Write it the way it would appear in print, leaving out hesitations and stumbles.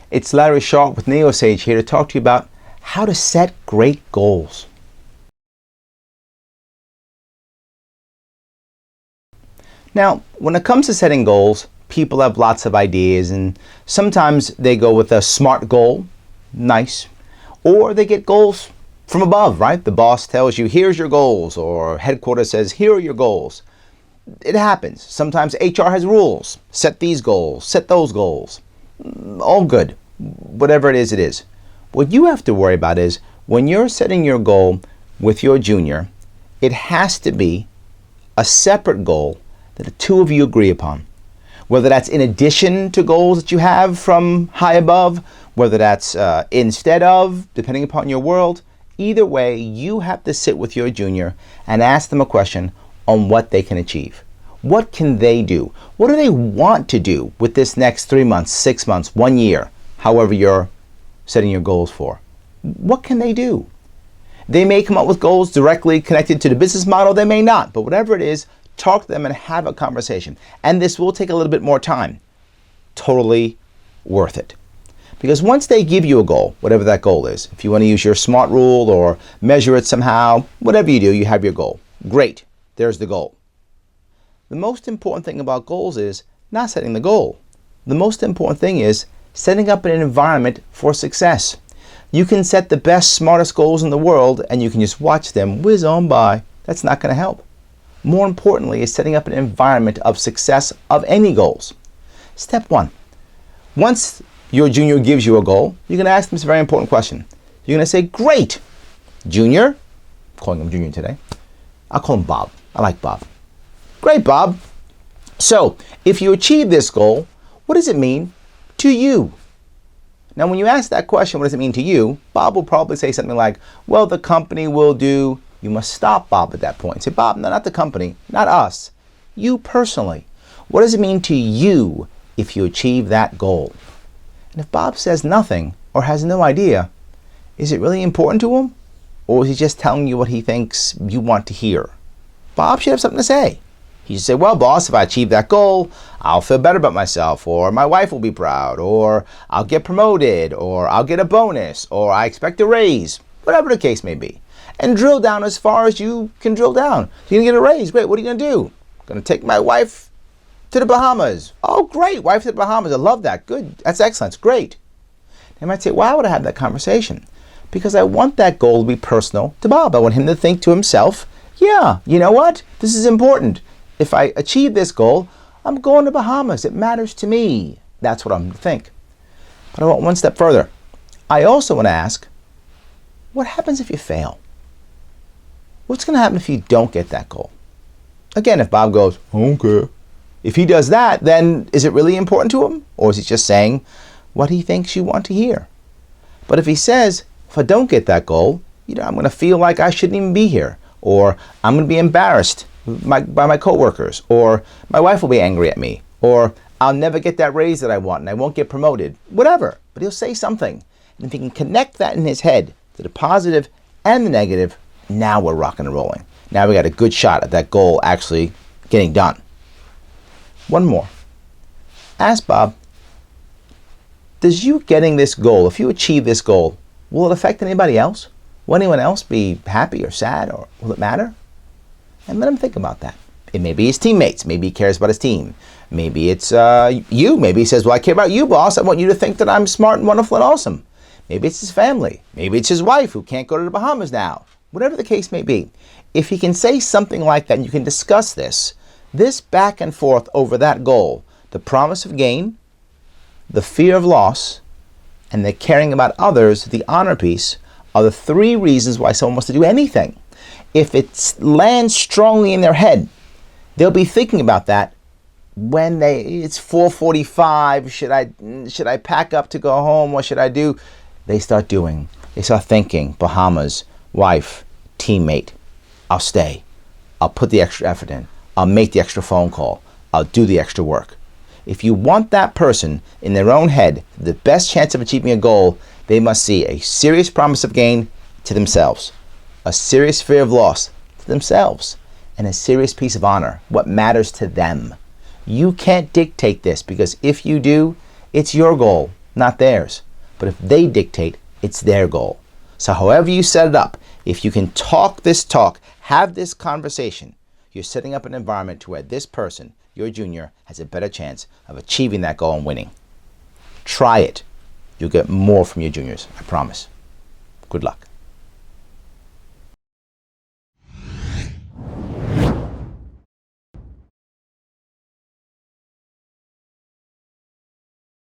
It's Larry Sharpe with NeoSage here to talk to you about how to set great goals. Now, when it comes to setting goals, people have lots of ideas, and sometimes they go with a SMART goal, nice, or they get goals from above, right? The boss tells you, here's your goals, or headquarters says, here are your goals. It happens. Sometimes HR has rules. Set these goals, set those goals. All good. Whatever it is, it is. What you have to worry about is when you're setting your goal with your junior, it has to be a separate goal that the two of you agree upon. Whether that's in addition to goals that you have from high above, whether that's instead of, depending upon your world, either way, you have to sit with your junior and ask them a question on what they can achieve. What can they do? What do they want to do with this next 3 months, 6 months, 1 year, however you're setting your goals for? What can they do? They may come up with goals directly connected to the business model. They may not, but whatever it is, talk to them and have a conversation. And this will take a little bit more time. Totally worth it. Because once they give you a goal, whatever that goal is, if you want to use your SMART rule or measure it somehow, whatever you do, you have your goal. Great. There's the goal. The most important thing about goals is not setting the goal. The most important thing is setting up an environment for success. You can set the best, smartest goals in the world and you can just watch them whiz on by. That's not going to help. More importantly is setting up an environment of success of any goals. Step one. Once your junior gives you a goal, you're going to ask them this very important question. You're going to say, great, junior. I'm calling him junior today. I'll call him Bob. I like Bob. Great, Bob. So, if you achieve this goal, what does it mean to you? Now, when you ask that question, what does it mean to you? Bob will probably say something like, well, the company will do. You must stop Bob at that point and say, Bob, no, not the company, not us. You personally. What does it mean to you if you achieve that goal? And if Bob says nothing or has no idea, is it really important to him? Or is he just telling you what he thinks you want to hear? Bob should have something to say. He should say, well, boss, if I achieve that goal, I'll feel better about myself, or my wife will be proud, or I'll get promoted, or I'll get a bonus, or I expect a raise, whatever the case may be. And drill down as far as you can drill down. You're going to get a raise. Great. What are you going to do? Going to take my wife to the Bahamas. Oh, great. Wife to the Bahamas. I love that. Good. That's excellent. It's great. They might say, why would I have that conversation? Because I want that goal to be personal to Bob. I want him to think to himself, yeah, you know what? This is important. If I achieve this goal, I'm going to Bahamas. It matters to me. That's what I'm going to think. But I want one step further. I also want to ask, what happens if you fail? What's going to happen if you don't get that goal? Again, if Bob goes, I don't care. If he does that, then is it really important to him? Or is he just saying what he thinks you want to hear? But if he says, if I don't get that goal, I'm going to feel like I shouldn't even be here. Or I'm going to be embarrassed by my coworkers. Or my wife will be angry at me. Or I'll never get that raise that I want and I won't get promoted. Whatever. But he'll say something. And if he can connect that in his head to the positive and the negative, now we're rocking and rolling. Now we got a good shot at that goal actually getting done. One more. Ask Bob, does you getting this goal, if you achieve this goal, will it affect anybody else? Will anyone else be happy or sad, or will it matter? And let him think about that. It may be his teammates. Maybe he cares about his team. Maybe it's you. Maybe he says, well, I care about you, boss. I want you to think that I'm smart and wonderful and awesome. Maybe it's his family. Maybe it's his wife who can't go to the Bahamas now. Whatever the case may be, if he can say something like that and you can discuss this back and forth over that goal, the promise of gain, the fear of loss, and the caring about others, the honor piece, are the three reasons why someone wants to do anything. If it lands strongly in their head, they'll be thinking about that when it's 4:45. Should I pack up to go home? What should I do? They start thinking, Bahamas, wife, teammate, I'll stay. I'll put the extra effort in. I'll make the extra phone call. I'll do the extra work. If you want that person in their own head, the best chance of achieving a goal, they must see a serious promise of gain to themselves, a serious fear of loss to themselves, and a serious piece of honor, what matters to them. You can't dictate this, because if you do, it's your goal. not theirs. But if they dictate, it's their goal. So however you set it up, if you can talk this talk, have this conversation, you're setting up an environment to where this person, your junior, has a better chance of achieving that goal and winning. Try it. You'll get more from your juniors, I promise. Good luck.